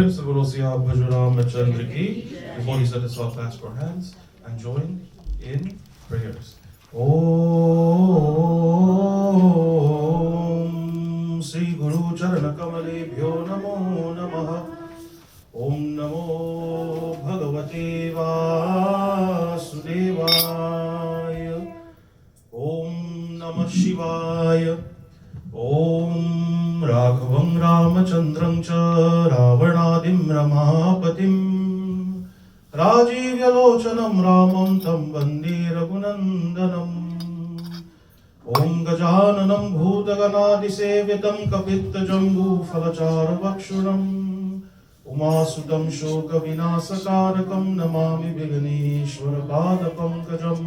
Principal Siya Bhajuram Chandra ki. Before he said this, I'll clasp our hands and join in prayers. Om Sri Guru Charana Kamalebhyo Namo Namaha. Om Namo Bhagavate Vasudevaya. Om Namah Shivaya. Om Raghavam Ramachandram Cha Ravanadim Ramapatim Rajivyalochanam Ramam Tam Vande Raghunandanam. Om Gajananam Bhutaganadisevitam Kapitta Jambu Falachara Vakshuram Umasudam Shoka Vinasakarakam Namami Viganeshwara Pada Pankajam.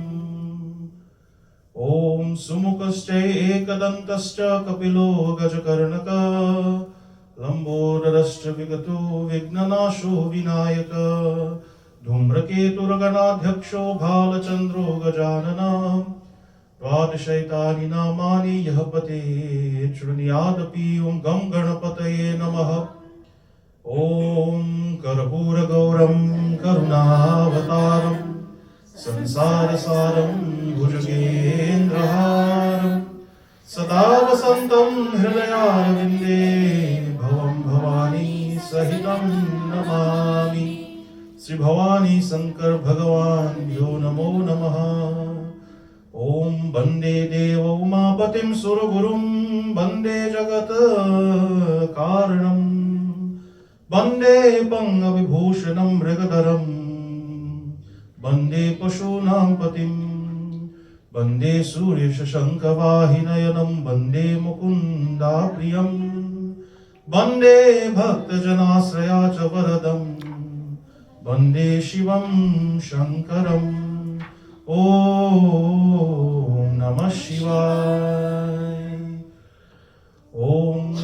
Om Sumukascha Ekadantascha Kapilo Gajakarnaka Lambodarascha Vigato Vignanasho Vinayaka Dhumraketurganadhyaksho Bhalachandro Gajanana Dvadashaitani Namani Yahapate Chrunyadapi Om Gam Ganapataye Namaha. Om Karapura Gauram Karunavataram Sansarasaram Bhujagendraharam Sada Vasantam Hridayarvinde Bhavam Bhavani Sahitam Namami. Sri Bhavani Sankar Bhagavan Yo Namo Namaha. Om Bande Deva Umapatim Surugurum Bande Jagata Karanam Bande Panga Vibhushanam Mrigadaram Bande Pashunam Patim Bande Surya Shashanka Vahinayanam Bande Mukunda Priyam Bande Bhakta Janasraya Chavaradam Bande Shivam Shankaram. Om Namah Shivaya. Om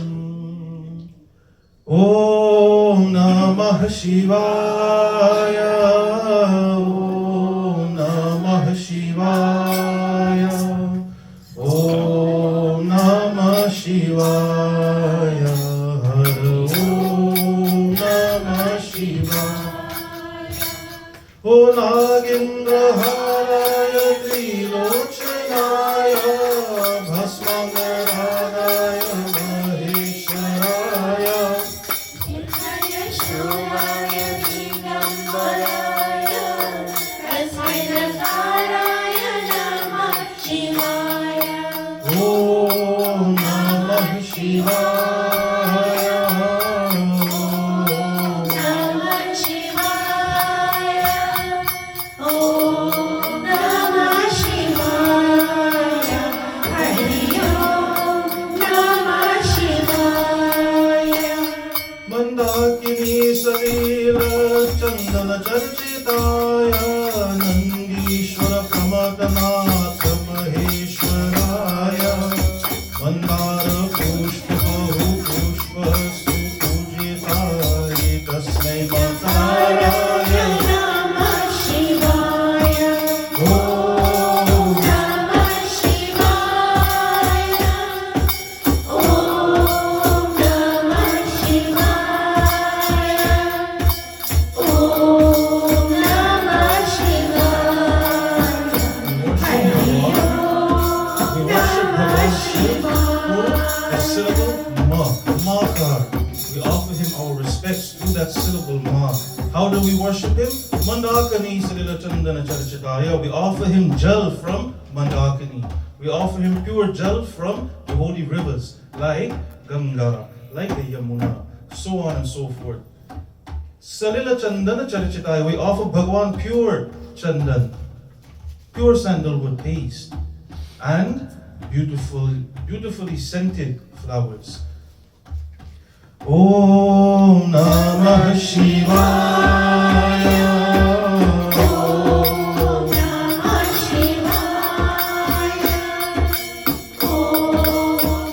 Namah Shivaya. Om Namah Shivaya. Om Namah Shivaya. Om Namah Shivaya. O Nagendraharaya Trilochanaya Bhasmangaradaya Maheshwaraya Indraya Shuvaya Digambaraya Rasvinakaraya Namah Shivaya. Om Namah Shivaya. Chandana Charchitaya Nandishwara Pramadanath Maheshwaraya Mandara Pushpa Bahu Pushpa Supujitaya Tasmai Mataraya Namah Shivaya. Om Namah Shivaya. Om Namah Shivaya. Om Namah Shivaya. Hari Om Namah Shivaya. The syllable ma, makar. We offer him our respects through that syllable ma. How do we worship him? Mandakani Salila Chandana Charchitaya. We offer him jal from Mandakani. We offer him pure jal from the holy rivers like Ganga, like the Yamuna, so on and so forth. Salila Chandana Charchitaya. We offer Bhagwan pure chandan, pure sandalwood paste, and beautifully scented flowers. Om Namah Shivaya. Om Namah Shivaya. Om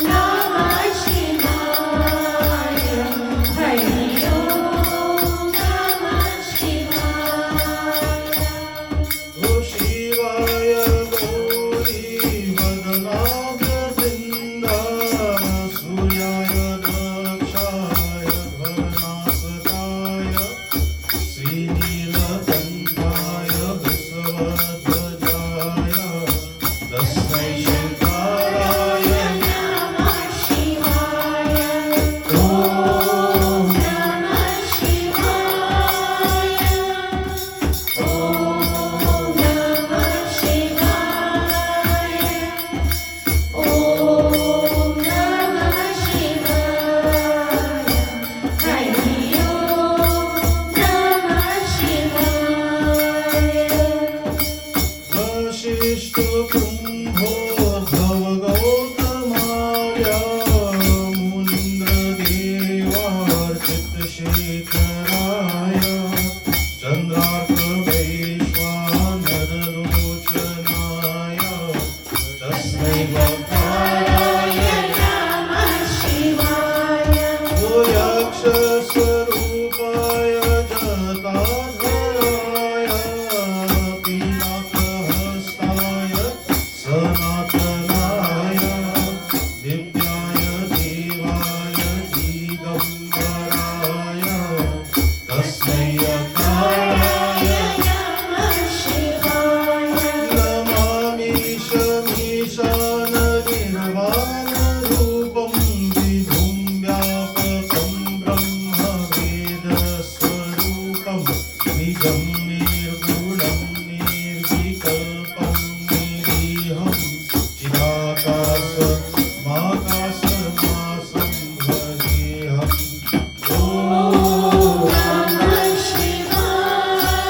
Namah Shivaya. Hari Om Namah Shivaya. O Shivaya Gauri Vadanabha Vrinda Suryaya Dakshaya Dharnasakaya श्रीनीलकण्ठाय वृषभध्वजाय तस्मै शिवाय Namah Shivaya. ॐ Namah Shivaya. Om Namah Shivaya. Om Namah Shivaya. Hari Om Namah Shivaya. Vashishtha कुम्भोद्भव गौतमार्य मुनीन्द्रदेवार्चितशेखराय चन्द्रार्क वैश्वानरलोचनाय तस्मै भक्ताय Namah Shivaya. यक्षस्वरूपाय जटाधराय पीनाकहस्ताय सनातनाय दिव्याय देवाय दिगम्बराय तस्मै अकाराय Namah Shivaya. Namami शमीशाननिर्वाणरूपं विधुं व्यापकं ब्रह्मवेदस्वरूपं निजं निर्गुणं निर्विकल्पं निरीहं चिदाकाशमाकाशमासं भजेऽहम् ॐ Namah Shivaya.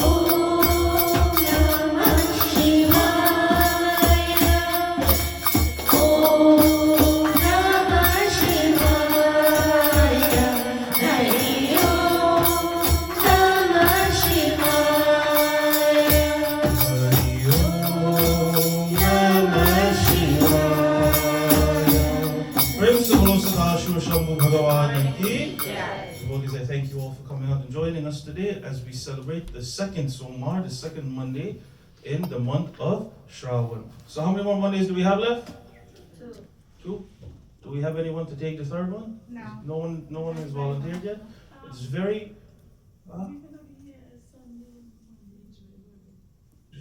Om Namah Shivaya. Om Namah Shivaya. Hari Om Namah Shivaya. Hari ओम नमः शिवाय प्रेम से बोलो सदा शिव शंभु भगवान की Devotees, I thank you all for coming out and joining us today as we celebrate the second Somar, the second Monday in the month of Shravan. So how many more Mondays do we have left? Two. Do we have anyone to take the third one? No. No one has volunteered yet? It's very...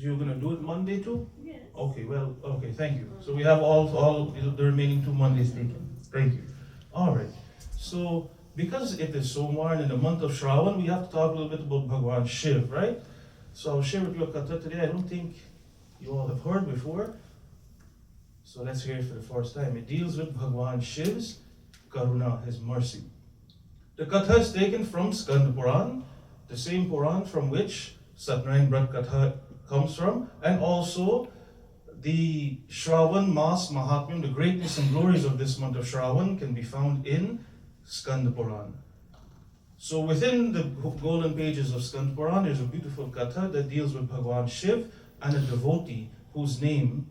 You're going to do it Monday too? Yes. Okay, well, okay, thank you. So we have all the remaining 2 Mondays taken. Thank you. All right. So because it is Somar and in the month of Shravan, we have to talk a little bit about Bhagwan Shiv, right? So I'll share with you a Katha today. I don't think you all have heard before. So let's hear it for the first time. It deals with Bhagwan Shiv's Karuna, his mercy. The Katha is taken from Skanda Purana, the same Puran from which Satnarayan Brat Katha comes from, and also the Shravan Mas Mahatmyam, the greatness and glories of this month of Shravan can be found in Skanda Purana. So within the golden pages of Skanda Purana, there's a beautiful Katha that deals with Bhagwan Shiv and a devotee whose name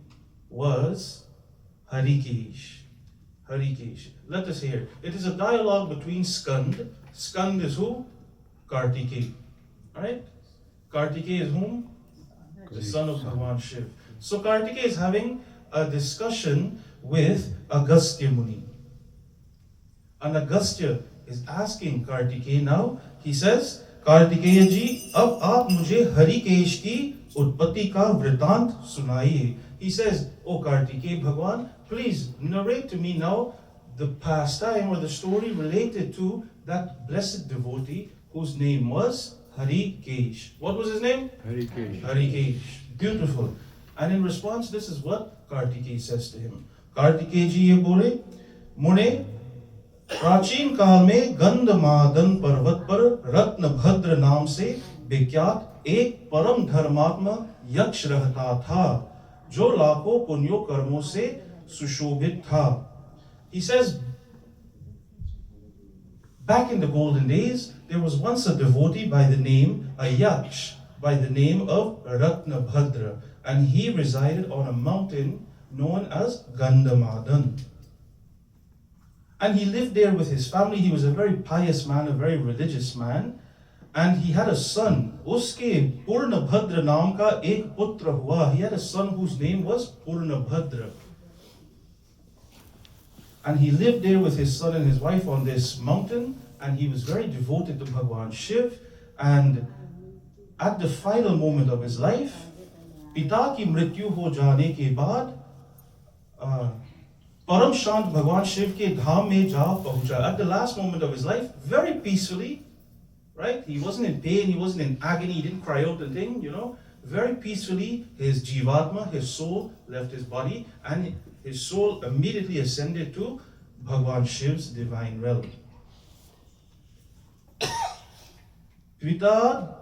was Harikesh. Harikesh. Let us hear. It is a dialogue between Skand. Skand is who? Kartikeya. Alright? Kartikeya is whom? The son of Bhagwan Shiv. So Kartikeya is having a discussion with Agastya Muni. And Agastya is asking Kartikeya now, he says, Kartikeya ji, ab aap mujhe Harikesh ki utpatti ka vritant sunaiye. He says, oh Kartikeya Bhagwan, please narrate to me now the pastime or the story related to that blessed devotee whose name was Harikesh. What was his name? Harikesh. Harikesh. Beautiful. And in response, this is what Kartikeya says to him. Kartikeya ji ye bole, Mune, प्राचीन काल में गंधमादन पर्वत पर रत्नभद्र नाम से विख्यात एक परम धर्मात्मा यक्ष रहता था जो लाखों पुण्यों कर्मों से सुशोभित था. He says, back in the golden days, there was once a devotee by the name, a yaksh, by the name of Ratnabhadra, and he resided on a mountain known as Gandhamadan. And he lived there with his family. He was a very pious man, a very religious man. And he had a son. Uske Purnabhadra naam ka ek putra hua. He had a son whose name was Purnabhadra. And he lived there with his son and his wife on this mountain. and he was very devoted to Bhagwan Shiv. And at the final moment of his life, पिता की मृत्यु हो जाने के बाद परम शांत भगवान शिव के धाम में जा पहुंचा. At the last moment of his life, very peacefully, right? He wasn't in pain, he wasn't in agony, he didn't cry out and thing, Very peacefully, his jivatma, his soul, left his body, and his soul immediately ascended to Bhagwan Shiv's divine realm. पिता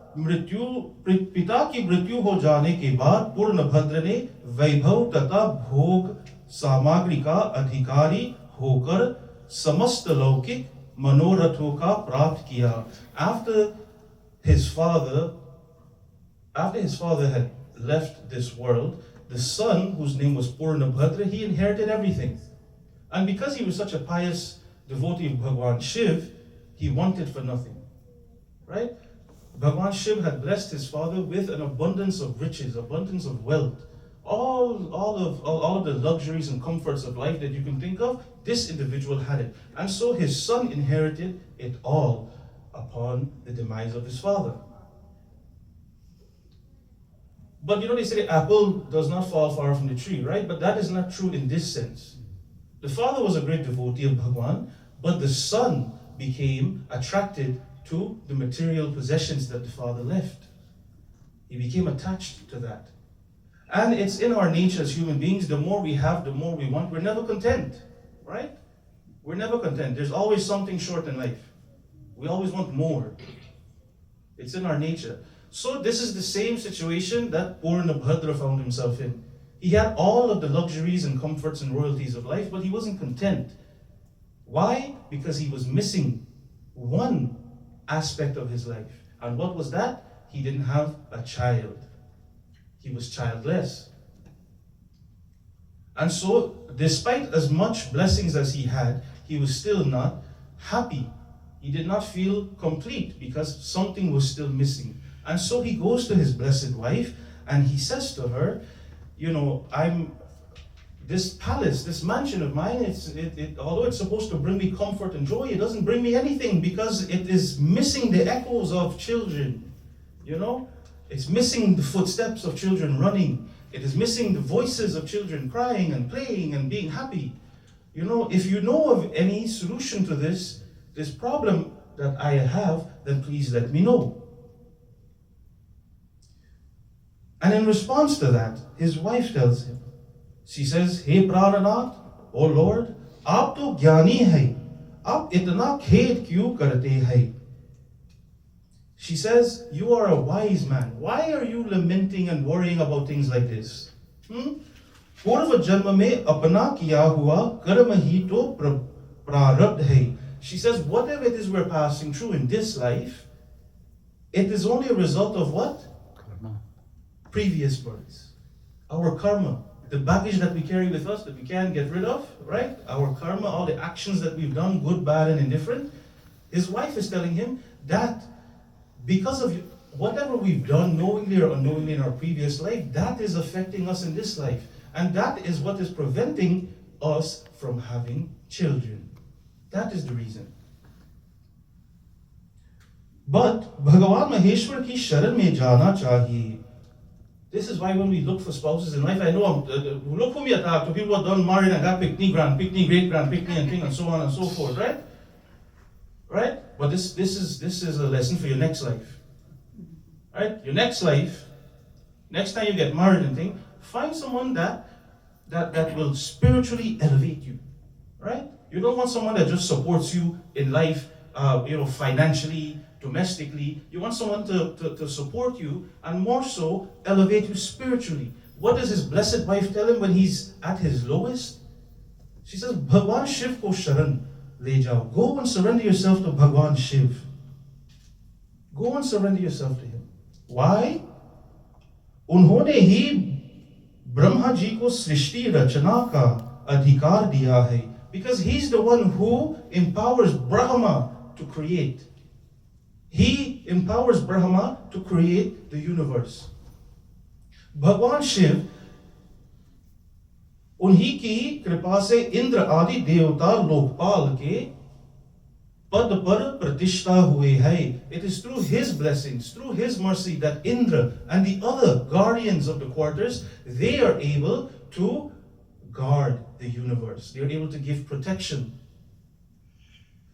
की मृत्यु हो जाने के बाद पूर्णभद्र ने वैभव तथा भोग सामग्री का अधिकारी होकर समस्त लौकिक मनोरथों का प्राप्त किया. After his father had left this world, the son, whose name was Purnabhadra, he inherited everything. And because he was such a pious devotee of Bhagwan Shiv, he wanted for nothing. Right? Bhagwan Shiv had blessed his father with an abundance of riches, abundance of wealth, all of the luxuries and comforts of life that you can think of. This individual had it. And so his son inherited it all upon the demise of his father. But they say the apple does not fall far from the tree, right? But that is not true in this sense. The father was a great devotee of Bhagwan, but the son became attracted to the material possessions that the father left. He became attached to that. And it's in our nature as human beings, the more we have, the more we want. We're never content, right? We're never content. There's always something short in life. We always want more. It's in our nature. So this is the same situation that Purnabhadra found himself in. He had all of the luxuries and comforts and royalties of life, but he wasn't content. Why? Because he was missing one aspect of his life. And what was that? He didn't have a child. He was childless. And so, despite as much blessings as he had, he was still not happy. He did not feel complete because something was still missing. And so he goes to his blessed wife and he says to her, this palace, this mansion of mine, although it's supposed to bring me comfort and joy, it doesn't bring me anything because it is missing the echoes of children. It's missing the footsteps of children running. It is missing the voices of children crying and playing and being happy. If you know of any solution to this problem that I have, then please let me know. And in response to that, his wife tells him, she says, Hey Prananath, O Lord, aap to gyani hai, aap itna khed kyun karte hai? She says, you are a wise man. Why are you lamenting and worrying about things like this? Purva janma mein apna kiya hua karma hi to prarabdh hai. She says, whatever it is we're passing through in this life, it is only a result of what? Karma. Previous births. Our karma. The baggage that we carry with us that we can't get rid of, right? Our karma, all the actions that we've done, good, bad, and indifferent. His wife is telling him that because of whatever we've done, knowingly or unknowingly in our previous life, that is affecting us in this life. And that is what is preventing us from having children. That is the reason. But Bhagavan Maheshwar ki sharan mein jana chahiye. This is why when we look for spouses in life, I know, look whom you attack, to people who are done married and got pickney, grand, pickney, great grand, pickney, and thing, and so on and so forth, right? Right? But this is a lesson for your next life. Right? Your next life, next time you get married and thing, find someone that will spiritually elevate you. Right? You don't want someone that just supports you in life, financially, domestically. You want someone to support you and more so elevate you spiritually. What does his blessed wife tell him when he's at his lowest? She says, Bhagwan Shiv ko sharan le jao. Go and surrender yourself to Bhagwan Shiv. Go and surrender yourself to him. Why? उन्होंने ही ब्रह्मा जी को सृष्टि रचना का अधिकार दिया है. Because he's the one who empowers Brahma to create. He empowers Brahma to create the universe. Bhagwan Shiv, उन्हीं की कृपा से इंद्र आदि देवता लोकपाल के Pad par pratishta hue hai. It is through his blessings, through his mercy that Indra and the other guardians of the quarters, they are able to guard the universe. They are able to give protection.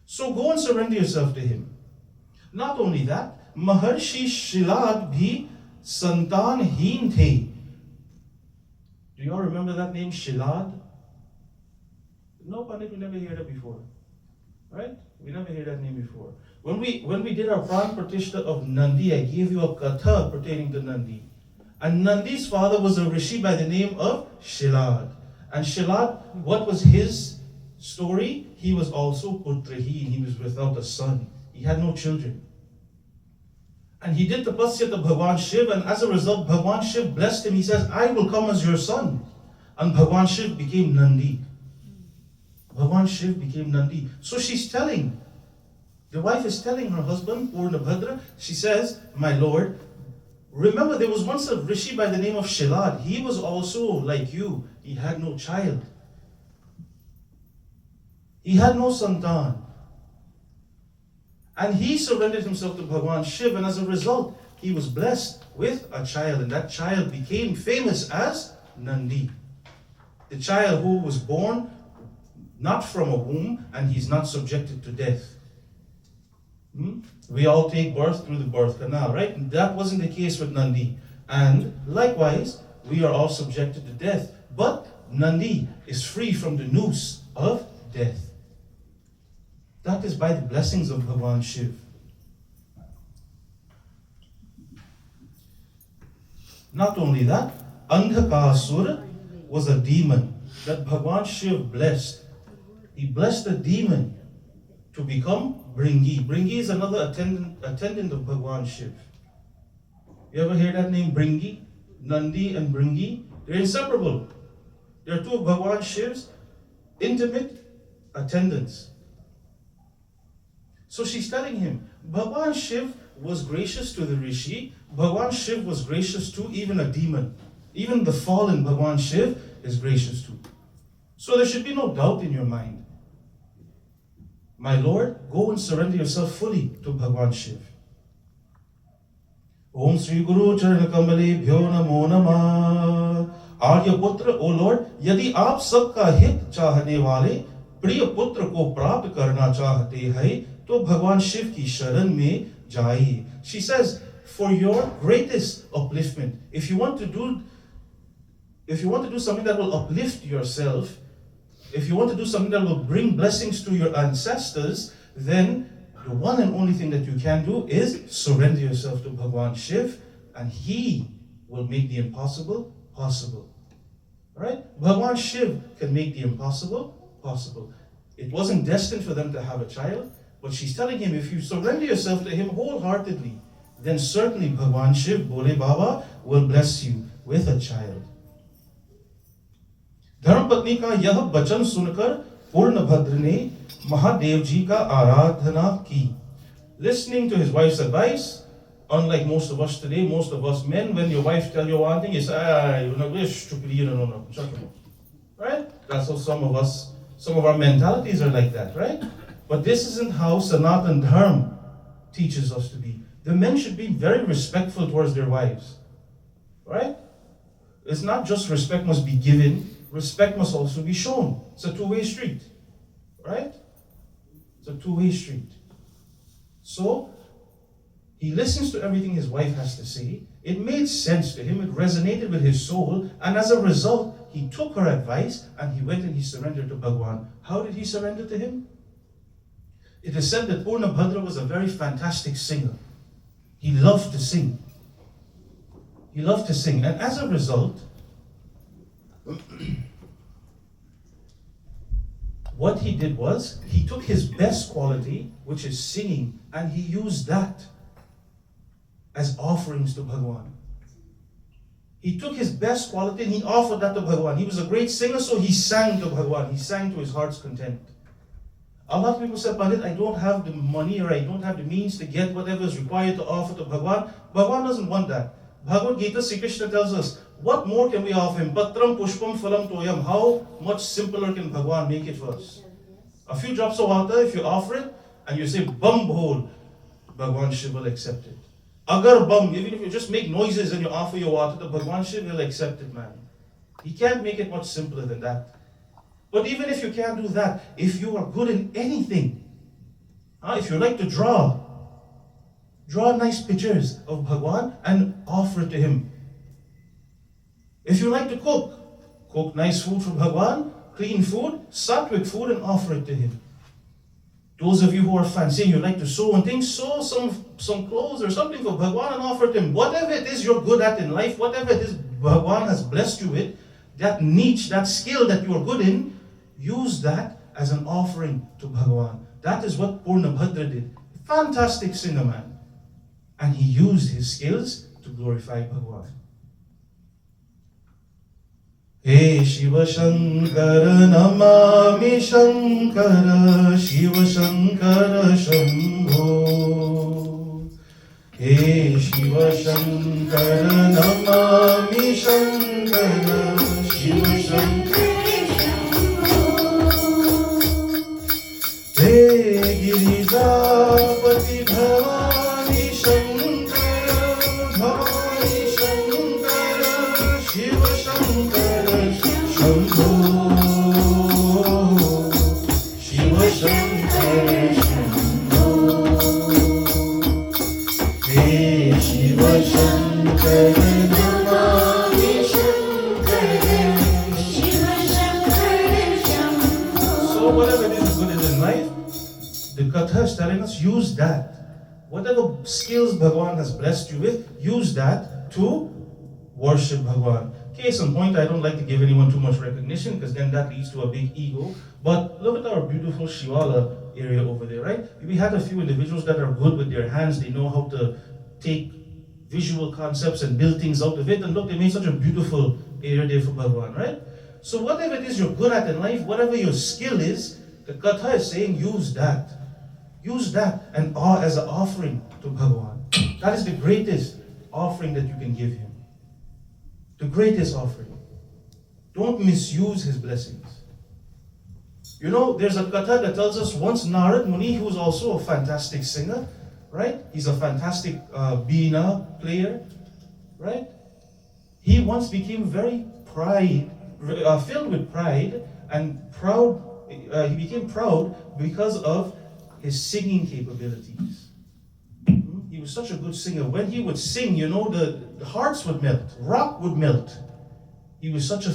So go and surrender yourself to him. Not only that, Maharshi Shilad bhi santanheen the. Do you all remember that name, Shilad? No, Pandit, we never heard that before. Right? We never heard that name before. When we did our Pran Pratishtha of Nandi, I gave you a Katha pertaining to Nandi. And Nandi's father was a rishi by the name of Shilad. And Shilad, what was his story? He was also Putrahi. He was without a son. He had no children. And he did tapasya to Bhagwan Shiv, and as a result, Bhagwan Shiv blessed him. He says, I will come as your son. And Bhagwan Shiv became Nandi. Bhagwan Shiv became Nandi. So she's telling, the wife is telling her husband, Purna Bhadra, she says, my lord, remember there was once a rishi by the name of Shilad. He was also like you. He had no child. He had no santan. And he surrendered himself to Bhagwan Shiv, and as a result, he was blessed with a child, and that child became famous as Nandi. The child who was born not from a womb, and he's not subjected to death. We all take birth through the birth canal, right? And that wasn't the case with Nandi. And likewise, we are all subjected to death. But Nandi is free from the noose of death. That is by the blessings of Bhagwan Shiv. Not only that, Andhakasura was a demon that Bhagwan Shiv blessed. He blessed a demon to become Bringi. Bringi is another attendant of Bhagwan Shiv. You ever hear that name, Bringi? Nandi and Bringi? They're inseparable. They're two of Bhagwan Shiv's intimate attendants. So she's telling him, Bhagwan Shiv was gracious to the Rishi. Bhagwan Shiv was gracious to even a demon. Even the fallen Bhagwan Shiv is gracious to. So there should be no doubt in your mind. My lord, go and surrender yourself fully to Bhagwan Shiv. Om Sri Guru Charana Kamale Bhyo Namo Namah. Arya Putra, O Lord, यदि आप सबका हित चाहने वाले प्रिय पुत्र को प्राप्त करना चाहते हैं, तो भगवान शिव की शरण में जाइए. She says, for your greatest upliftment, if you want to do something that will uplift yourself, if you want to do something that will bring blessings to your ancestors, then the one and only thing that you can do is surrender yourself to Bhagwan Shiv, and he will make the impossible possible. Right? Bhagwan Shiv can make the impossible possible. It wasn't destined for them to have a child, but she's telling him, if you surrender yourself to him wholeheartedly, then certainly Bhagwan Shiv, Bole Baba, will bless you with a child. धर्मपत्नी का यह वचन सुनकर पूर्णभद्र ने महादेव जी का आराधना की. Listening to his wife's advice, unlike most of us today, most of us men, when your wife tell you one thing, you say, you're not really stupid, no. Right? That's how some of our mentalities are like that, right? But this isn't how Sanatan Dharma teaches us to be. The men should be very respectful towards their wives, right? It's not just respect must be given, respect must also be shown. It's a two-way street, right? It's a two-way street. So, he listens to everything his wife has to say. It made sense to him, it resonated with his soul, and as a result, he took her advice and he went and he surrendered to Bhagwan. How did he surrender to him? It is said that Purna Bhadra was a very fantastic singer. He loved to sing. He loved to sing, and as a result, what he did was, he took his best quality, which is singing, and he used that as offerings to Bhagwan. He took his best quality and he offered that to Bhagwan. He was a great singer, so he sang to Bhagwan. He sang to his heart's content. A lot of people say, Pandit, I don't have the money or I don't have the means to get whatever is required to offer to Bhagwan. Bhagwan doesn't want that. Bhagavad Gita, Sri Krishna tells us, what more can we offer him? Patram pushpam phalam toyam. How much simpler can Bhagwan make it for us? A few drops of water, if you offer it, and you say bum bhol, Bhagwan Shiv will accept it. Agar bum, even if you just make noises and you offer your water to Bhagwan Shiv, he'll accept it, man. He can't make it much simpler than that. But even if you can't do that, if you are good in anything, if you like to draw nice pictures of Bhagwan and offer it to him. If you like to cook nice food for Bhagwan, clean food, sattvic food, and offer it to him. Those of you who are fancy, you like to sew and things, sew some clothes or something for Bhagwan and offer it to him. Whatever it is you're good at in life, whatever it is Bhagwan has blessed you with, that niche, that skill that you are good in, use that as an offering to Bhagwan. That is what Purana Bhadra did. Fantastic singer, man. And he used his skills to glorify Bhagwan. Hey Shiva Shankara Namami Shankara Shiva Shankara Shambho. Hey Shiva Shankara Namami Shankara Shiva Shankara Shambho. Hey Girizapati Bhavani Shankara Bhavani Shankara Shiva Shankara Shambho. Shiva Shankara Shambho. Hey Shiva Shankara Namami Shankara Shiva Shankara Shambho. So whatever it is good in life, the Katha is telling us, use that. Whatever skills Bhagwan has blessed you with, use that to worship Bhagwan. Case in point, I don't like to give anyone too much recognition because then that leads to a big ego. But look at our beautiful Shivala area over there, right? We had a few individuals that are good with their hands. They know how to take visual concepts and build things out of it. And look, they made such a beautiful area there for Bhagwan, right? So whatever it is you're good at in life, whatever your skill is, the Katha is saying use that. Use that and as an offering to Bhagwan. That is the greatest offering that you can give him. The greatest offering. Don't misuse his blessings. You know, there's a Katha that tells us once Narad Muni, who was also a fantastic singer, right? He's a fantastic Veena player, right? He once became very filled with pride and proud. He became proud because of his singing capabilities. He was such a good singer. When he would sing, you know, the hearts would melt, rock would melt. He is such a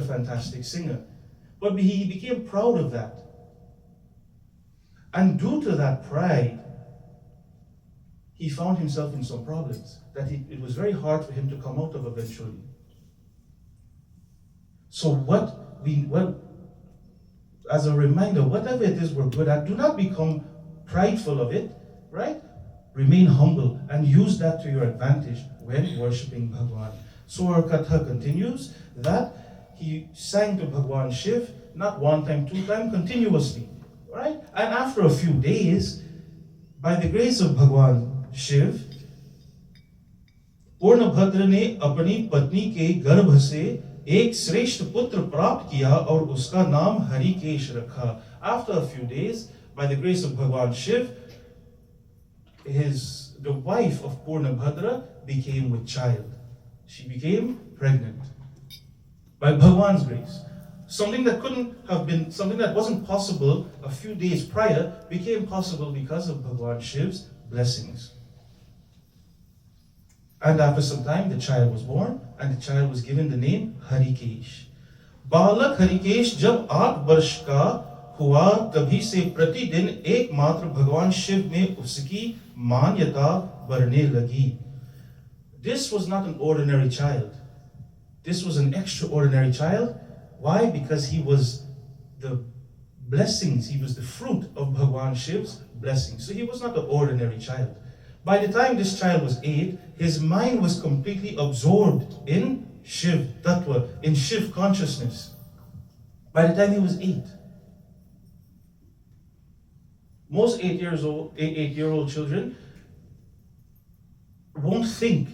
fantastic singer. But he became proud of that. And due to that pride, he found himself in some problems that it was very hard for him to come out of eventually. So as a reminder, whatever it is we're good at, do not become prideful of it, right? Remain humble and use that to your advantage when worshipping Bhagwan. So our Katha continues that he sang to Bhagwan Shiv, not one time, two times, continuously, right? And after a few days, by the grace of Bhagwan Shiv, Purana Bhadra ने अपनी पत्नी के गर्भ से एक श्रेष्ठ पुत्र प्राप्त किया और उसका नाम हरिकेश रखा. After a few days, by the grace of Bhagwan Shiv, the wife of Purana Bhadra became with child. She became pregnant. By Bhagwan's grace. Something that wasn't possible a few days prior became possible because of Bhagwan Shiv's blessings. And after some time, the child was born, and the child was given the name Harikesh. बालक हरिकेश जब 8 वर्ष का हुआ, तभी से प्रतिदिन एकमात्र भगवान शिव में उसकी मान्यता बढ़ने लगी. This was not an ordinary child. This was an extraordinary child. Why? Because he was the blessings, he was the fruit of Bhagwan Shiv's blessings. So he was not an ordinary child. By the time this child was 8, his mind was completely absorbed in Shiv Tattva, in Shiv consciousness. By the time he was 8. Most 8-year-old children won't think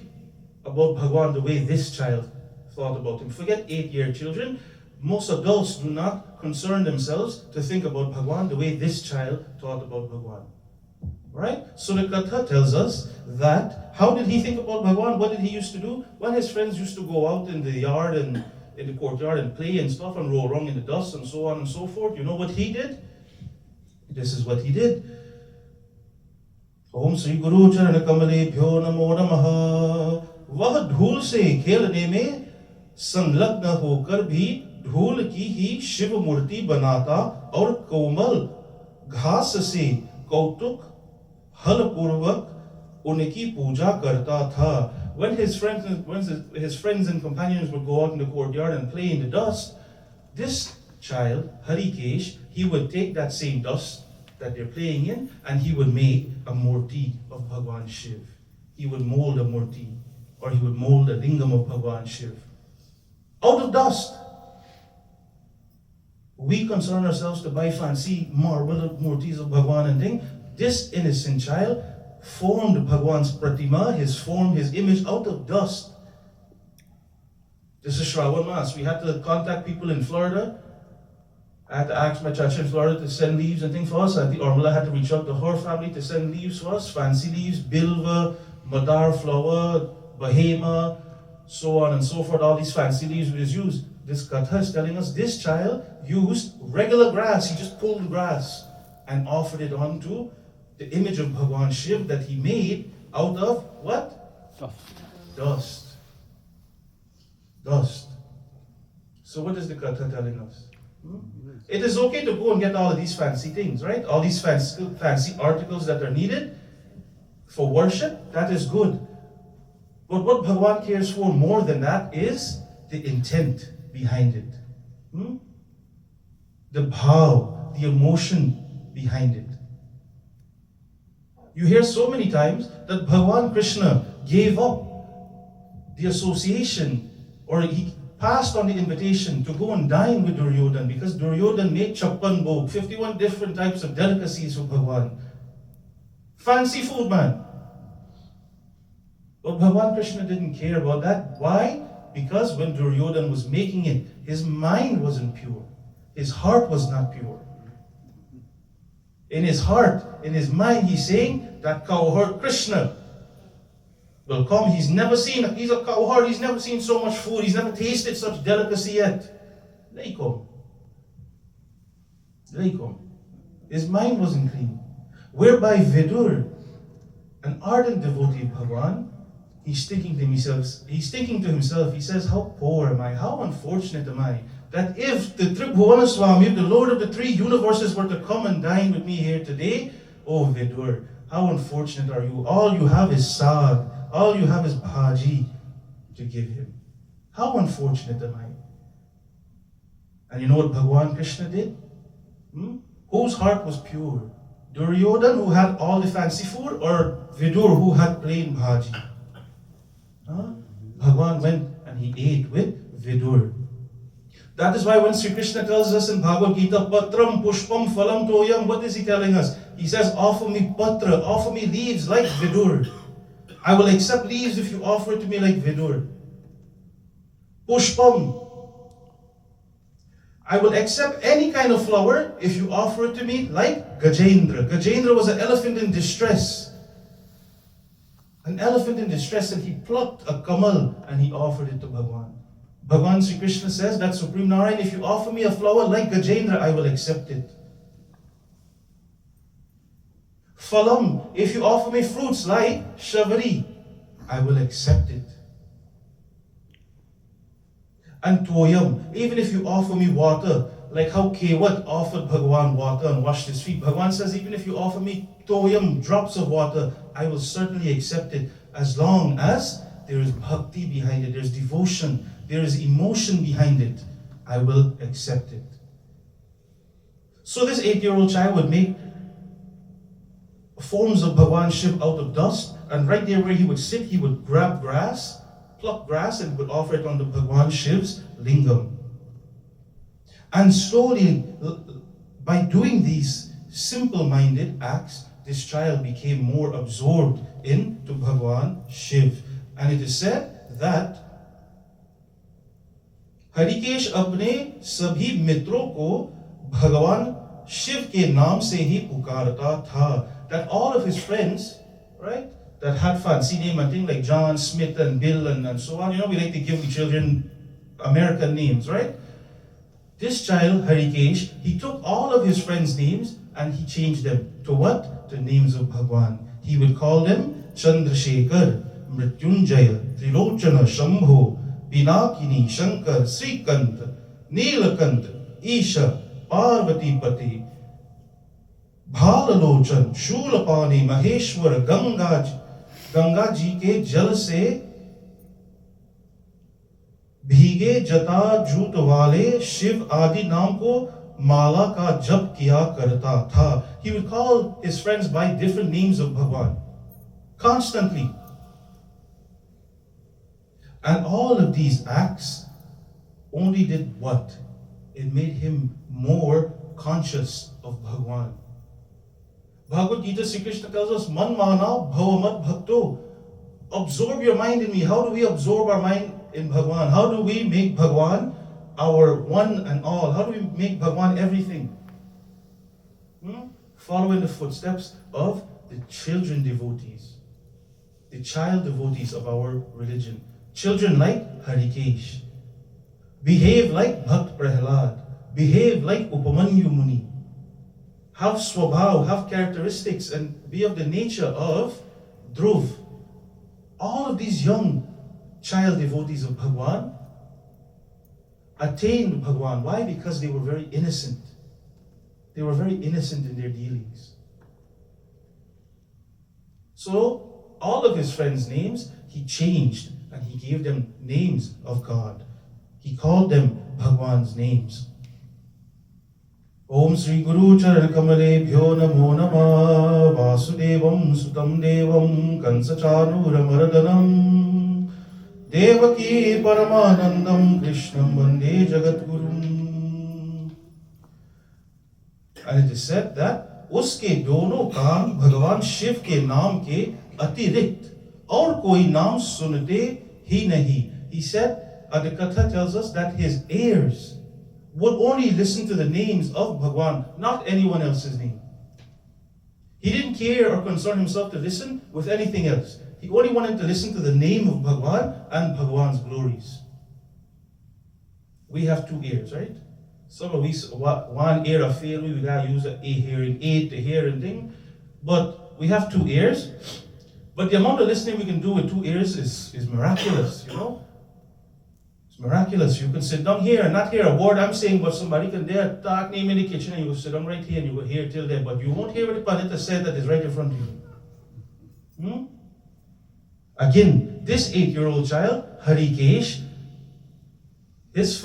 about Bhagwan the way this child thought about him. Forget 8-year children. Most adults do not concern themselves to think about Bhagwan the way this child thought about Bhagwan. Right? So the Katha tells us that, how did he think about Bhagwan? What did he used to do? When his friends used to go out in the yard and in the courtyard and play and stuff and roll around in the dust and so on and so forth, you know what he did? This is what he did. Om Sri Guru Charan Kamale Bhyo Namo Namaha. वह धूल से खेलने में संलग्न होकर भी धूल की ही शिव मूर्ति बनाता और कोमल घास से कौतुक हल पूर्वक उनकी पूजा करता था. When his friends and companions would go out in the courtyard and play in the dust, this child, Harikesh, he would take that same dust that they're playing in and he would make a murti of Bhagwan Shiv. He would mold a murti, or he would mold a lingam of Bhagwan Shiv out of dust. We concern ourselves to buy fancy marble murtis of Bhagwan and thing. This innocent child formed Bhagwan's pratima, his form, his image out of dust. This is Shravan Mass. We had to contact people in Florida. I had to ask my church in Florida to send leaves and things for us. The Ormala had to reach out to her family to send leaves for us. Fancy leaves, bilva, madar flower, bahema, so on and so forth. All these fancy leaves was used. This Katha is telling us this child used regular grass. He just pulled grass and offered it onto the image of Bhagwan Shiv that he made out of what? Dust. Dust. So what is the Katha telling us? It is okay to go and get all of these fancy things, right? All these fancy articles that are needed for worship, that is good. But what Bhagwan cares for more than that is the intent behind it. The bhav, the emotion behind it. You hear so many times that Bhagwan Krishna gave up the association, or he passed on the invitation to go and dine with Duryodhan because Duryodhan made chappan bhog, 51 different types of delicacies for Bhagwan. Fancy food, man. But Bhagwan Krishna didn't care about that. Why? Because when Duryodhan was making it, his mind wasn't pure. His heart was not pure. In his heart, in his mind, he's saying that cowherd Krishna will come. He's a cowherd, he's never seen so much food, he's never tasted such delicacy yet. Let him come. Let him come. His mind wasn't clean. Whereby Vidur, an ardent devotee of Bhagwan, he's thinking to himself, he says, how poor am I, how unfortunate am I, that if the Tribhuvana Swami, the Lord of the three universes, were to come and dine with me here today, oh Vidur, how unfortunate are you. All you have is sag, all you have is bhaji to give him. How unfortunate am I. And you know what Bhagwan Krishna did? Whose heart was pure? Duryodhan, who had all the fancy food, or Vidur, who had plain bhaji? Bhagwan went and he ate with Vidur. That is why when Sri Krishna tells us in Bhagavad Gita, Patram Pushpam Phalam Toyam, what is he telling us? He says, offer me patra, offer me leaves like Vidur. I will accept leaves if you offer it to me like Vidur. Pushpam, I will accept any kind of flower if you offer it to me like Gajendra. Gajendra was an elephant in distress. An elephant in distress, and he plucked a kamal and he offered it to Bhagwan. Bhagwan Sri Krishna says that Supreme Narayan, if you offer me a flower like Gajendra, I will accept it. Phalam, if you offer me fruits like Shavari, I will accept it. And Toyam, even if you offer me water, like how Kewat offered Bhagwan water and washed his feet, Bhagwan says, even if you offer me Toyam, drops of water, I will certainly accept it, as long as there is bhakti behind it, there's devotion, there is emotion behind it, I will accept it. So this 8-year-old child would make forms of Bhagwan Shiv out of dust, and right there where he would sit, he would grab grass, pluck grass, and would offer it on the Bhagwan Shiv's lingam. And slowly, by doing these simple-minded acts, this child became more absorbed into Bhagwan Shiv. And it is said that Harikesh अपने सभी मित्रों को भगवान शिव के नाम से ही पुकारता था. That all of his friends, right, that had fancy name and things like John, Smith, and Bill, and so on. We like to give the children American names, right? This child, Harikesh, he took all of his friends' names and he changed them to what? The names of Bhagwan. He would call them Chandrasekhar, Mrityunjaya, Trilochana, Shambho, Pinakini, Shankar, Srikant, Neelakant, Isha, Parvati Pati, Bhalalochan, Shulapani, Maheshwar, Ganga ji के जल से भीगे जटा jute वाले शिव आदि नाम को माला का जप किया करता था. He would call his friends by different names of Bhagwan constantly. And all of these acts only did what? It made him more conscious of Bhagwan. Bhagavad Gita, Sri Krishna tells us, Man mana bhavamat bhakto. Absorb your mind in me. How do we absorb our mind in Bhagwan? How do we make Bhagwan our one and all? How do we make Bhagwan everything? Follow in the footsteps of the children devotees, the child devotees of our religion. Children like Harikesh. Behave like Bhakt Prahlad. Behave like Upamanyu Muni. Have swabhav, have characteristics, and be of the nature of Dhruv. All of these young child devotees of Bhagwan attained Bhagwan. Why? Because they were very innocent. They were very innocent in their dealings. So, all of his friends' names, he changed and he gave them names of God. He called them Bhagwan's names. Om Sri Guru Charan Kamalebhyo Namo Namah Vasudevam Sutam Devam Kansachanura Maradanam Devaki Paramanandam Krishnam Vande Jagadgurum. And it is said that उसके दोनों कान भगवान शिव के नाम के अतिरिक्त और कोई नाम सुनते ही नहीं. He said, the Katha tells us that his ears would only listen to the names of Bhagwan, not anyone else's name. He didn't care or concern himself to listen with anything else. He only wanted to listen to the name of Bhagwan and Bhagwan's glories. We have two ears, right? Some of us, one ear of fail, we gotta use a hearing aid to hear and thing. But we have two ears. But the amount of listening we can do with two ears is miraculous, Miraculous. You can sit down here and not hear a word I'm saying, but somebody can there talk name in the kitchen and you will sit down right here and you will hear till there, but you won't hear what the Pandita said that is right in front of you. Again, this 8-year-old child, Harikesh, his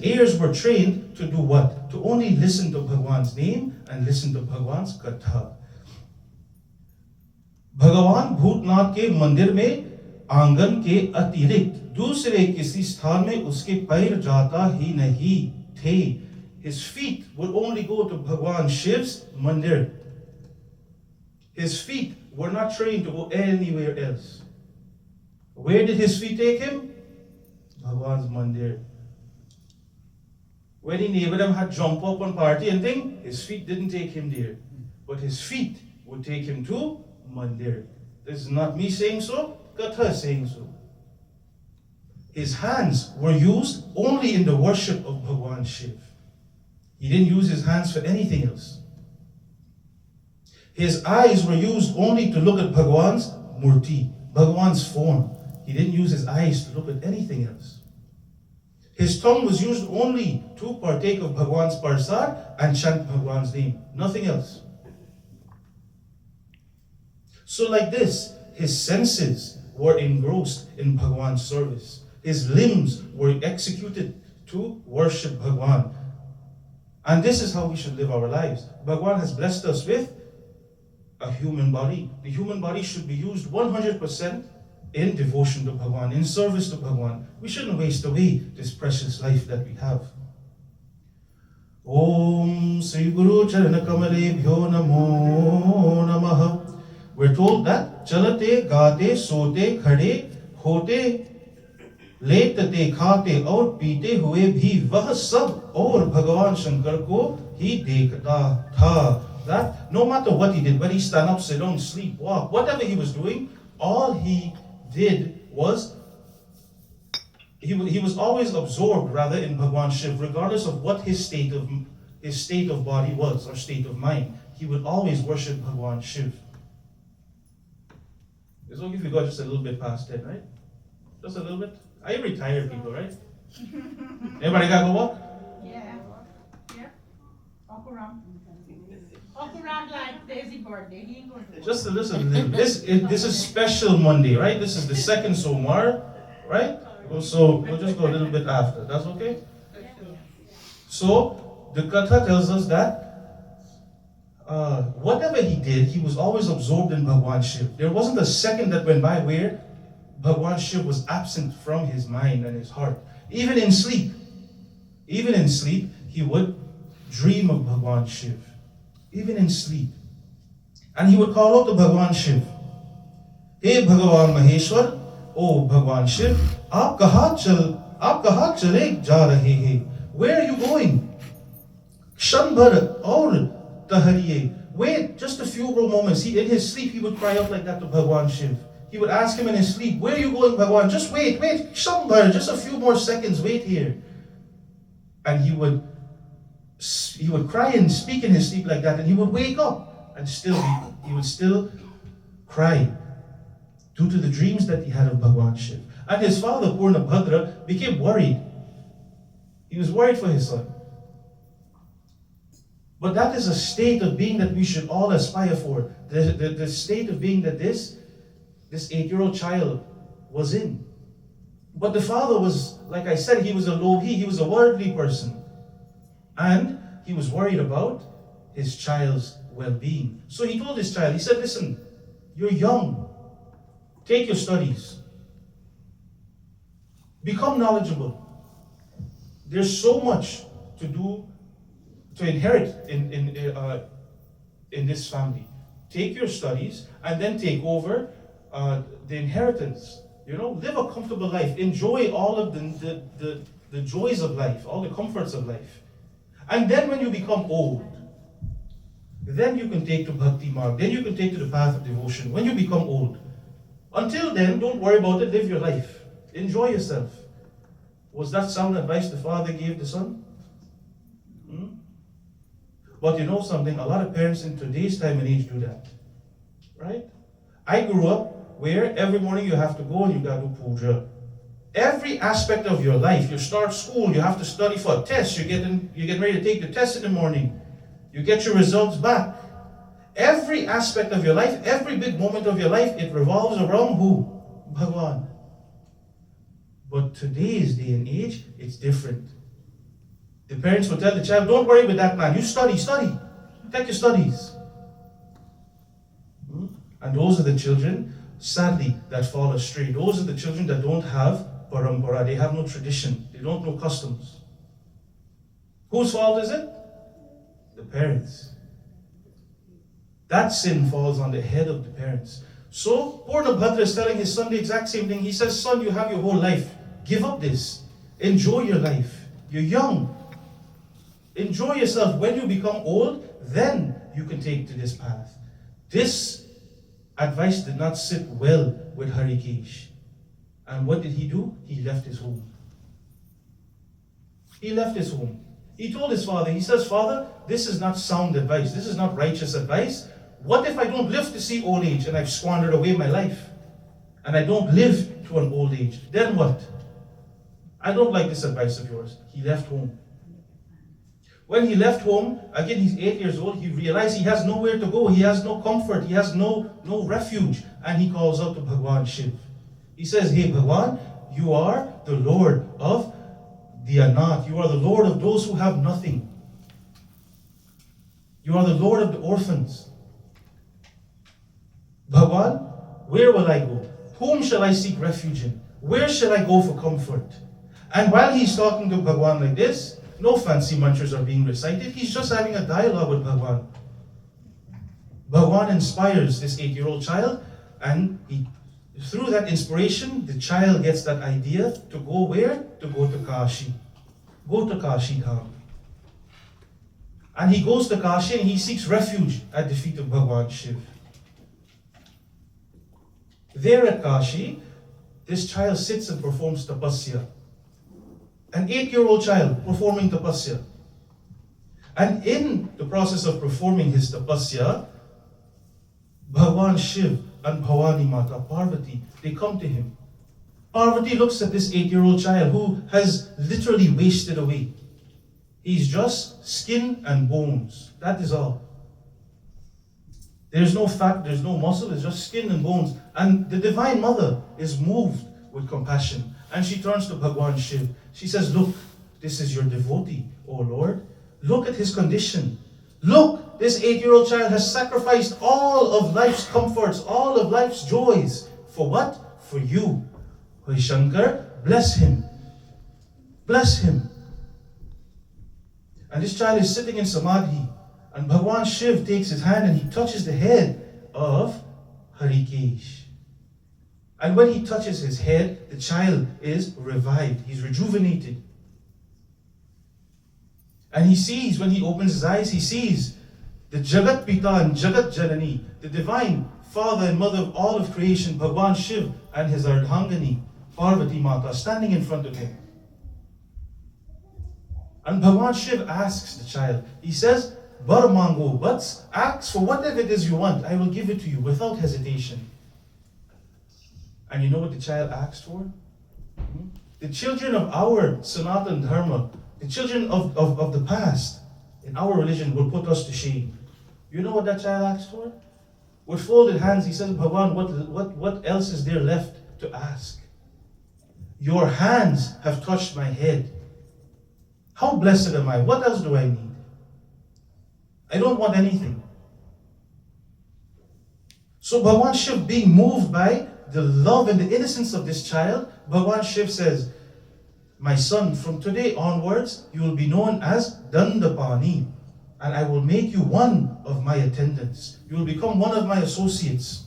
ears were trained to do what? To only listen to Bhagwan's name and listen to Bhagwan's Katha. Bhagavan Bhutnath ke mandir mein आंगन के अतिरिक्त दूसरे किसी स्थान में उसके पैर जाता ही नहीं थे. His feet would only go to Bhagwan Shiv's mandir. His feet were not trained to go anywhere else. Where did his feet take him? Bhagwan's mandir. When the neighbor them had jump up and party and thing, his feet didn't take him there. But his feet would take him to mandir. This is not me saying so. Katha is saying so. His hands were used only in the worship of Bhagwan Shiv. He didn't use his hands for anything else. His eyes were used only to look at Bhagwan's murti, Bhagwan's form. He didn't use his eyes to look at anything else. His tongue was used only to partake of Bhagwan's parsad and chant Bhagwan's name, nothing else. So like this, his senses were engrossed in Bhagwan's service. His limbs were executed to worship Bhagwan. And this is how we should live our lives. Bhagwan has blessed us with a human body. The human body should be used 100% in devotion to Bhagwan, in service to Bhagwan. We shouldn't waste away this precious life that we have. Om Sri Guru Charana Kamalebhyo Namo Namaha. We're told that chalate, gaate, sote, khade, hote, लेते थे खाते और पीते हुए भी वह सब और भगवान शंकर को ही देखता था. That no matter what he did, whether he stand up, sit down, sleep, walk, whatever he was doing, all he did was he was always absorbed rather in Bhagwan Shiv, regardless of what his state of body was or state of mind. He would always worship Bhagwan Shiv. It's okay if we go just a little bit past 10, right? Just a little bit. Are you retired people, right? Everybody gotta go walk? Yeah. Yeah. Walk around. Walk around like Daisy birthday. He ain't going to Just a little bit. This is special Monday, right? This is the second Somar, right? So we'll just go a little bit after. That's okay? So the Katha tells us that whatever he did, he was always absorbed in Bhagwan Shiv. There wasn't a second that went by where Bhagwan Shiv was absent from his mind and his heart. Even in sleep, he would dream of Bhagwan Shiv. Even in sleep. And he would call out to Bhagwan Shiv, "Hey Bhagavan Maheshwar, oh Bhagwan Shiv, आप कहाँ चले जा रहे हैं? Where are you going? क्षण भर और tahariye." Wait just a few more moments. In his sleep, he would cry out like that to Bhagwan Shiv. He would ask him in his sleep, "Where are you going, Bhagwan? Just wait, क्षण भर, just a few more seconds, wait here." And he would cry and speak in his sleep like that, and he would wake up and he would still cry due to the dreams that he had of Bhagwan Shiv. And his father, Purana became worried. He was worried for his son. But that is a state of being that we should all aspire for. The state of being that this 8-year-old child was in. But the father was, like I said, he was a lobhi, he was a worldly person. And he was worried about his child's well-being. So he told his child, he said, "Listen, you're young. Take your studies. Become knowledgeable. There's so much to do, to inherit in this family. Take your studies and then take over the inheritance. Live a comfortable life. Enjoy all of the joys of life, all the comforts of life. And then when you become old, then you can take to Bhakti Marg. Then you can take to the path of devotion. When you become old. Until then, don't worry about it. Live your life. Enjoy yourself." Was that sound advice the father gave the son? But you know something? A lot of parents in today's time and age do that. Right? I grew up where every morning you have to go and you got to do puja. Every aspect of your life, you start school, you have to study for a test, you're getting ready to take the test in the morning. You get your results back. Every aspect of your life, every big moment of your life, it revolves around who? Bhagwan. But today's day and age, it's different. The parents will tell the child, "Don't worry with that man, you study. Take your studies." And those are the children, sadly, that fall astray. Those are the children that don't have parampara, they have no tradition, they don't know customs. Whose fault is it? The parents. That sin falls on the head of the parents. So, Purana is telling his son the exact same thing. He says, "Son, you have your whole life. Give up this. Enjoy your life. You're young. Enjoy yourself. When you become old, then you can take to this path." This advice did not sit well with Harikesh. And what did he do? He left his home. He left his home. He told his father, he says, "Father, this is not sound advice. This is not righteous advice. What if I don't live to see old age and I've squandered away my life? And I don't live to an old age. Then what? I don't like this advice of yours." He left home. When he left home, again, he's 8 years old, he realized he has nowhere to go. He has no comfort. He has no refuge. And he calls out to Bhagwan Shiv. He says, "Hey Bhagwan, you are the Lord of the Anath. You are the Lord of those who have nothing. You are the Lord of the orphans. Bhagwan, where will I go? Whom shall I seek refuge in? Where shall I go for comfort?" And while he's talking to Bhagwan like this, no fancy mantras are being recited. He's just having a dialogue with Bhagwan. Bhagwan inspires this 8-year-old child, and he Through that inspiration, the child gets that idea to go where? To go to Kashi. Go to Kashi Dham. And he goes to Kashi and he seeks refuge at the feet of Bhagwan Shiv. There at Kashi, this child sits and performs tapasya. An 8-year-old child performing tapasya. And in the process of performing his tapasya, Bhagwan Shiv and Bhavani Mata, Parvati, they come to him. Parvati looks at this 8-year-old child who has literally wasted away. He's just skin and bones. That is all. There's no fat, there's no muscle, it's just skin and bones. And the Divine Mother is moved with compassion. And she turns to Bhagwan Shiv. She says, look, this is your devotee, O Lord. Look at his condition. Look, this 8-year-old child has sacrificed all of life's comforts, all of life's joys. For what? For you. Hoy Shankar, bless him. Bless him. And this child is sitting in samadhi. And Bhagwan Shiv takes his hand and he touches the head of Harikesh. And when he touches his head, the child is revived. He's rejuvenated. And he sees, when he opens his eyes, he sees the Jagat Pita and Jagat Janani, the divine father and mother of all of creation, Bhagwan Shiv and his Ardhangani, Parvati Mata, standing in front of him. And Bhagwan Shiv asks the child, he says, Bar mango, but ask for whatever it is you want, I will give it to you without hesitation. And you know what the child asked for? The children of our Sanatan Dharma, the children of the past, in our religion, will put us to shame. You know what that child asked for? With folded hands, he says, Bhagwan, what else is there left to ask? Your hands have touched my head. How blessed am I? What else do I need? I don't want anything. So Bhagwan Shiv, being moved by the love and the innocence of this child, Bhagwan Shiv says, my son, from today onwards, you will be known as Dandapani, and I will make you one of my attendants. You will become one of my associates.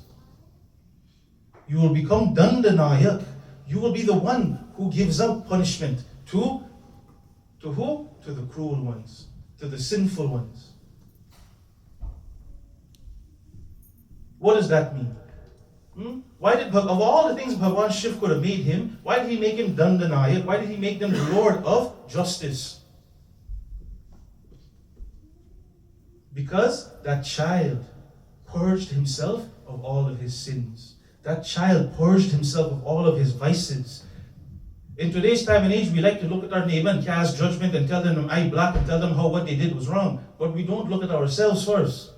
You will become Dandanayak. You will be the one who gives out punishment to who? To the cruel ones, to the sinful ones. What does that mean? Why did, of all the things Bhagwan Shiv could have made him, why did he make him Dandanayak? Why did he make them the Lord of Justice? Because that child purged himself of all of his sins. That child purged himself of all of his vices. In today's time and age, we like to look at our neighbor and cast judgment and tell them eye black and tell them how what they did was wrong. But we don't look at ourselves first.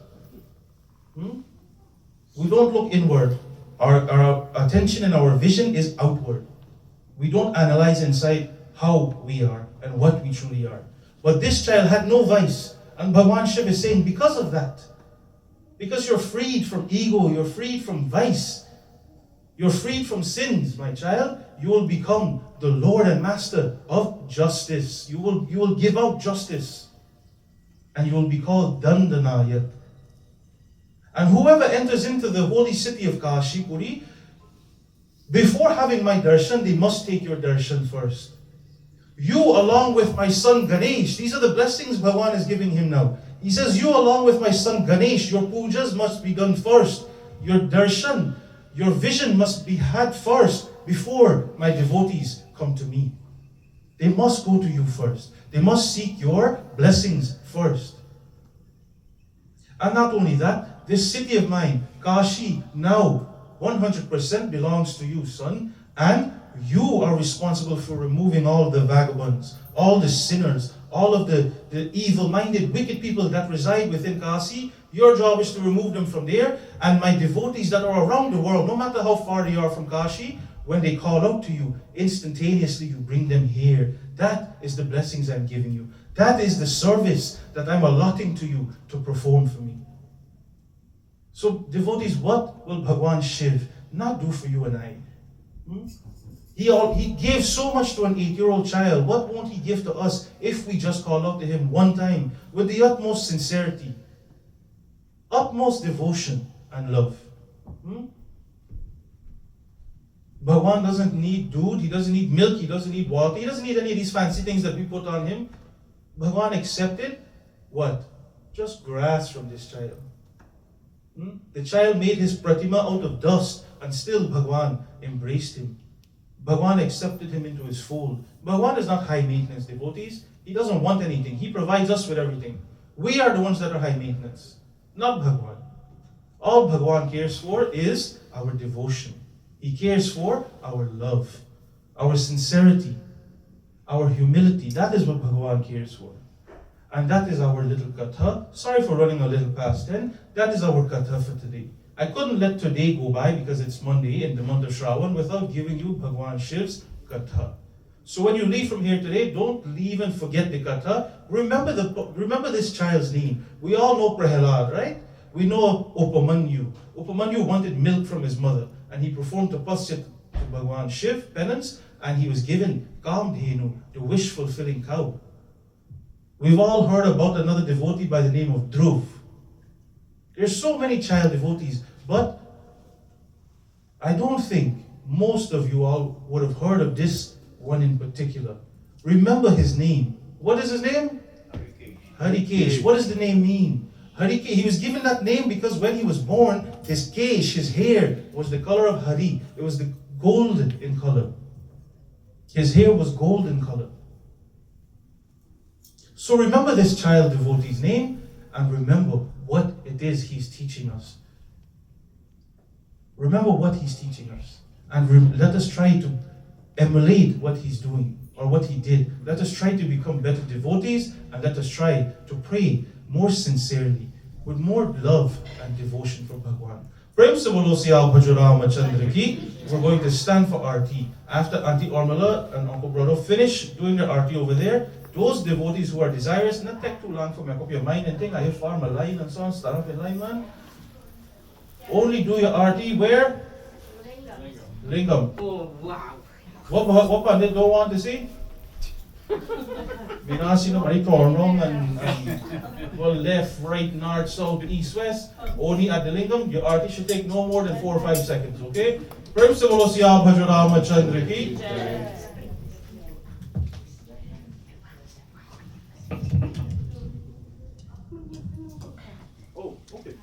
We don't look inward. Our attention and our vision is outward. We don't analyze inside how we are and what we truly are. But this child had no vice. And Bhagwan Shiv is saying, because of that, because you're freed from ego, you're freed from vice, you're freed from sins, my child, you will become the Lord and Master of justice. You will give out justice. And you will be called Dandanayak. And whoever enters into the holy city of Kashi Puri, before having my darshan, they must take your darshan first. You along with my son Ganesh, these are the blessings Bhagwan is giving him now. He says, you along with my son Ganesh, your pujas must be done first. Your darshan, your vision must be had first before my devotees come to me. They must go to you first. They must seek your blessings first. And not only that, this city of mine, Kashi, now 100% belongs to you, son. And you are responsible for removing all the vagabonds, all the sinners, all of the evil-minded, wicked people that reside within Kashi. Your job is to remove them from there. And my devotees that are around the world, no matter how far they are from Kashi, when they call out to you, instantaneously you bring them here. That is the blessings I'm giving you. That is the service that I'm allotting to you to perform for me. So devotees, what will Bhagwan Shiv not do for you and I? He gave so much to an 8-year-old child. What won't he give to us if we just call out to him one time with the utmost sincerity, utmost devotion and love? Bhagwan doesn't need food, he doesn't need milk, he doesn't need water, he doesn't need any of these fancy things that we put on him. Bhagwan accepted what? Just grass from this child. The child made his pratima out of dust, and still Bhagwan embraced him. Bhagwan accepted him into his fold. Bhagwan is not high maintenance, devotees. He doesn't want anything. He provides us with everything. We are the ones that are high maintenance, not Bhagwan. All Bhagwan cares for is our devotion. He cares for our love, our sincerity, our humility. That is what Bhagwan cares for. And that is our little Katha. Sorry for running a little past 10. That is our Katha for today. I couldn't let today go by because it's Monday in the month of Shravan without giving you Bhagwan Shiv's Katha. So when you leave from here today, don't leave and forget the Katha. Remember this child's name. We all know Prahalad, right? We know Upamanyu. Upamanyu wanted milk from his mother, and he performed tapasya to Bhagwan Shiv, penance, and he was given Kamdhenu, the wish-fulfilling cow. We've all heard about another devotee by the name of Dhruv. There's so many child devotees, but I don't think most of you all would have heard of this one in particular. Remember his name. What is his name? Harikesh. What does the name mean? Harikesh. He was given that name because when he was born, his kesh, his hair, was the color of Hari. It was the golden in color. His hair was gold in color. So remember this child devotee's name and remember what it is he's teaching us. Remember what he's teaching us. And let us try to emulate what he's doing or what he did. Let us try to become better devotees and let us try to pray more sincerely with more love and devotion for Bhagwan. Prem se bolo Siyal Bhajo Ramachandra ki. We're going to stand for Aarti. After Auntie Ormala and Uncle Brother finish doing their Aarti over there, those devotees who are desirous, not take too long for me, make up your mind and think, I have farm a line and so on, stand up in line, man. Only do your Aarti where? Lingam. Oh, wow. What pandit don't want to see? Binasi no mari tornong and well, left, right, north, south, east, west. Only at the lingam, your Aarti should take no more than 4 or 5 seconds, okay? Prem se bolo Siyal Bhajo Ramachandra ki. Oh, okay.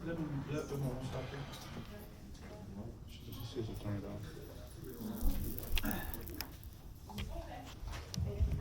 Let them stop here. She says to turn it on.